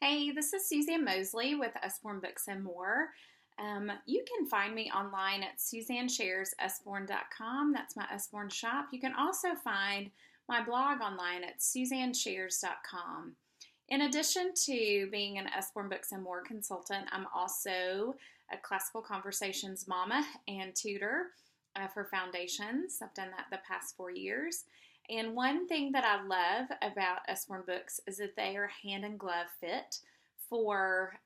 Hey, this is Suzanne Mosley with Usborne Books and More. You can find me online at suzannesharesusborne.com. That's my Usborne shop. You can also find my blog online at suzanneshares.com. In addition to being an Usborne Books and More consultant, I'm also a classical conversations mama and tutor for foundations. I've done that the past 4 years. And one thing that I love about Usborne Books is that they are hand and glove fit for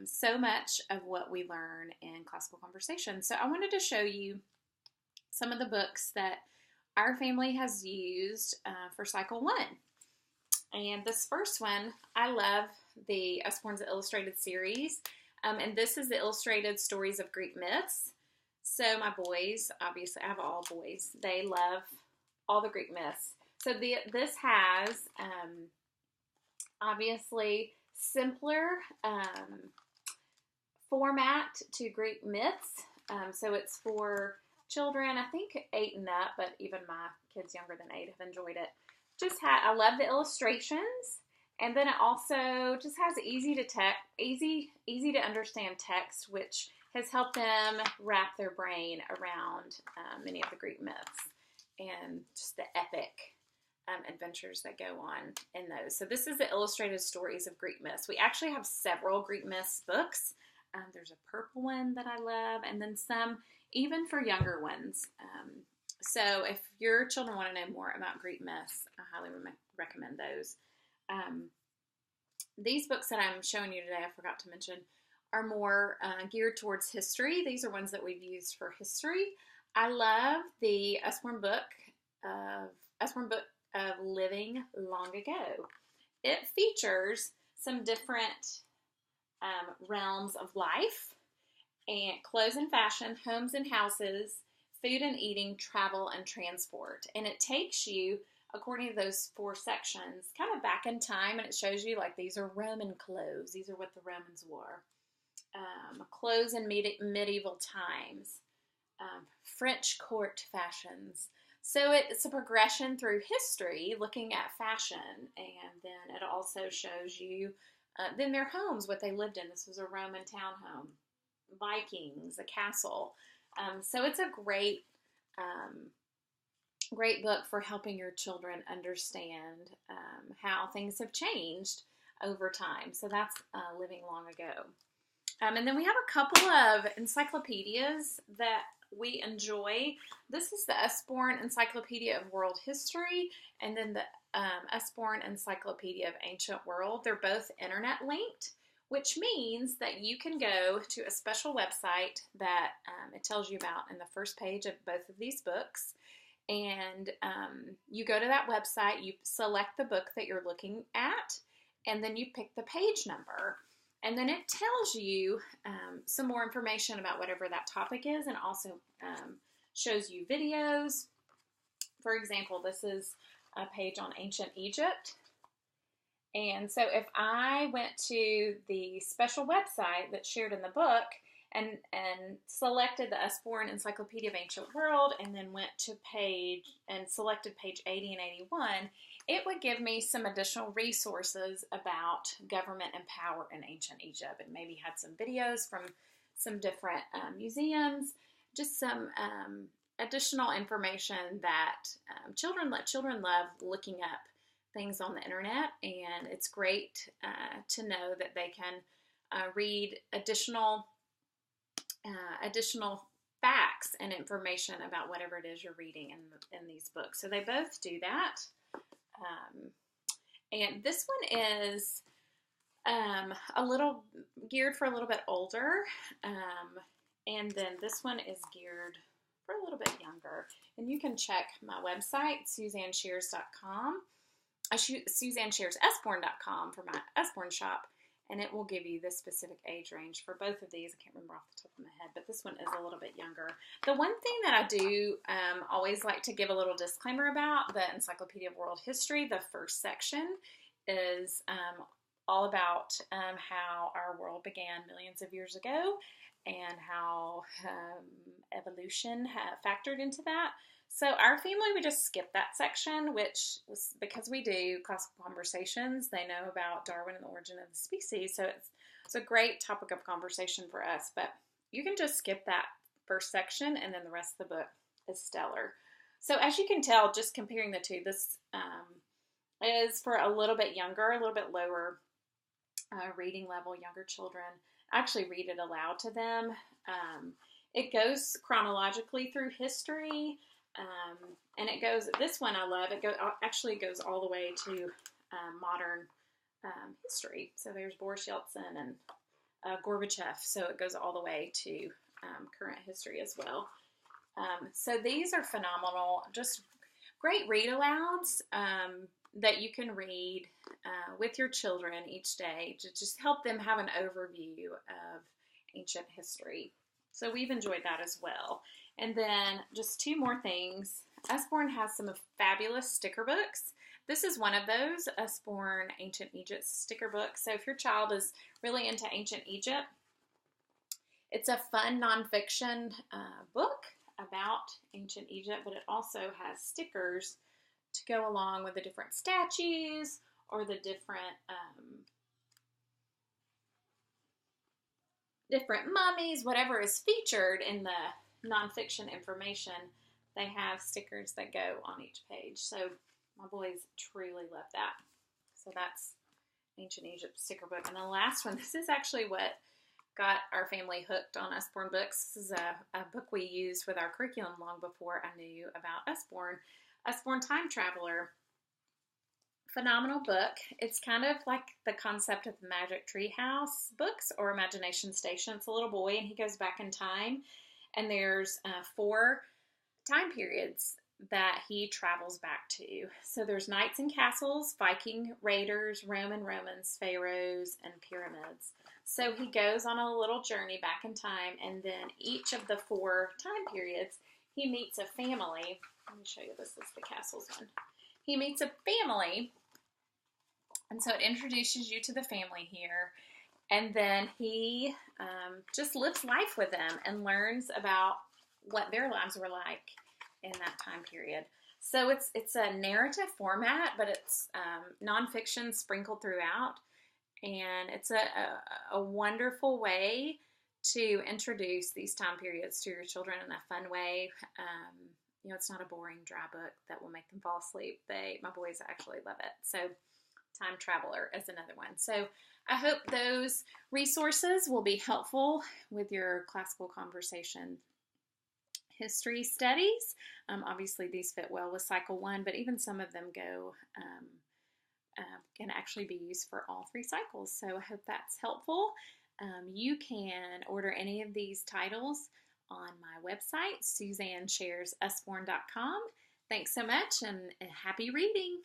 so much of what we learn in classical conversation. So I wanted to show you some of the books that our family has used for Cycle 1. And this first one, I love the Usborne's Illustrated series. And this is the Illustrated Stories of Greek Myths. So my boys, obviously I have all boys, they love all the Greek myths. So this has obviously simpler format to Greek myths. So it's for children, I think 8 and up, but even my kids younger than 8 have enjoyed it. I love the illustrations, and then it also just has easy to understand text, which has helped them wrap their brain around many of the Greek myths and just the epic adventures that go on in those. So this is the Illustrated Stories of Greek Myths. We actually have several Greek Myths books. There's a purple one that I love, and then some even for younger ones. So if your children want to know more about Greek myths, I highly recommend those. These books that I'm showing you today, I forgot to mention, are more geared towards history. These are ones that we've used for history. I love the Usborne book of Living Long Ago. It features some different realms of life, and clothes and fashion, homes and houses, food and eating, travel and transport. And it takes you, according to those 4 sections, kind of back in time, and it shows you like these are Roman clothes. These are what the Romans wore. Clothes in medieval times. French court fashions. So it's a progression through history looking at fashion, and then it also shows you then their homes, what they lived in. This was a Roman townhome, Vikings, a castle. So it's a great book for helping your children understand how things have changed over time. So that's Living Long Ago. And then we have a couple of encyclopedias that we enjoy. This is the Usborne Encyclopedia of World History, and then the Usborne Encyclopedia of Ancient World. They're both internet linked, which means that you can go to a special website that it tells you about in the first page of both of these books. And you go to that website, you select the book that you're looking at, and then you pick the page number. And then it tells you some more information about whatever that topic is, and also shows you videos. For example, this is a page on ancient Egypt. And so if I went to the special website that's shared in the book and selected the Usborne Encyclopedia of Ancient World, and then went to selected page 80 and 81, it would give me some additional resources about government and power in ancient Egypt, and maybe had some videos from some different museums, just some additional information that children love looking up things on the internet, and it's great to know that they can read additional facts and information about whatever it is you're reading in these books. So they both do that. And this one is a little geared for a little bit older, and then this one is geared for a little bit younger. And you can check my website, suzanneshares.com, suzannesharesusborne.com for my Usborne shop, and it will give you the specific age range for both of these. I can't remember off the top of my head, but this one is a little bit younger. The one thing that I do always like to give a little disclaimer about the Encyclopedia of World History, the first section is all about how our world began millions of years ago and how evolution factored into that. So our family, we just skipped that section, which was because we do classical conversations. They know about Darwin and the origin of the species, so it's a great topic of conversation for us. But you can just skip that first section, and then the rest of the book is stellar. So as you can tell, just comparing the two, this is for a little bit younger, a little bit lower reading level, younger children. I actually read it aloud to them. It goes chronologically through history. And it goes, this one I love, actually goes all the way to modern history. So there's Boris Yeltsin and Gorbachev. So it goes all the way to current history as well. So these are phenomenal, just great read alouds that you can read with your children each day to just help them have an overview of ancient history. So we've enjoyed that as well. And then just two more things. Usborne has some fabulous sticker books. This is one of those, Usborne Ancient Egypt sticker books. So if your child is really into ancient Egypt, it's a fun nonfiction book about ancient Egypt, but it also has stickers to go along with the different statues or the different mummies, whatever is featured in the nonfiction information. They have stickers that go on each page. So my boys truly love that. So that's Ancient Egypt sticker book. And the last one, this is actually what got our family hooked on Usborne books. This is a book we used with our curriculum long before I knew about Usborne. Usborne Time Traveler. Phenomenal book. It's kind of like the concept of the Magic Treehouse books or Imagination Station. It's a little boy and he goes back in time, and there's 4 time periods that he travels back to. So there's knights and castles, Viking raiders, Romans, pharaohs, and pyramids. So he goes on a little journey back in time, and then each of the 4 time periods, he meets a family. Let me show you, this is the castles one. He meets a family, and so it introduces you to the family here, and then he just lives life with them and learns about what their lives were like in that time period. So it's a narrative format, but it's nonfiction sprinkled throughout, and it's a wonderful way to introduce these time periods to your children in a fun way. It's not a boring, dry book that will make them fall asleep. My boys actually love it. So Time Traveler is another one. So I hope those resources will be helpful with your classical conversation history studies. Obviously, these fit well with Cycle 1, but even some of them can actually be used for all 3 cycles. So I hope that's helpful. You can order any of these titles on my website, SuzanneSharesUsborne.com. Thanks so much, and happy reading.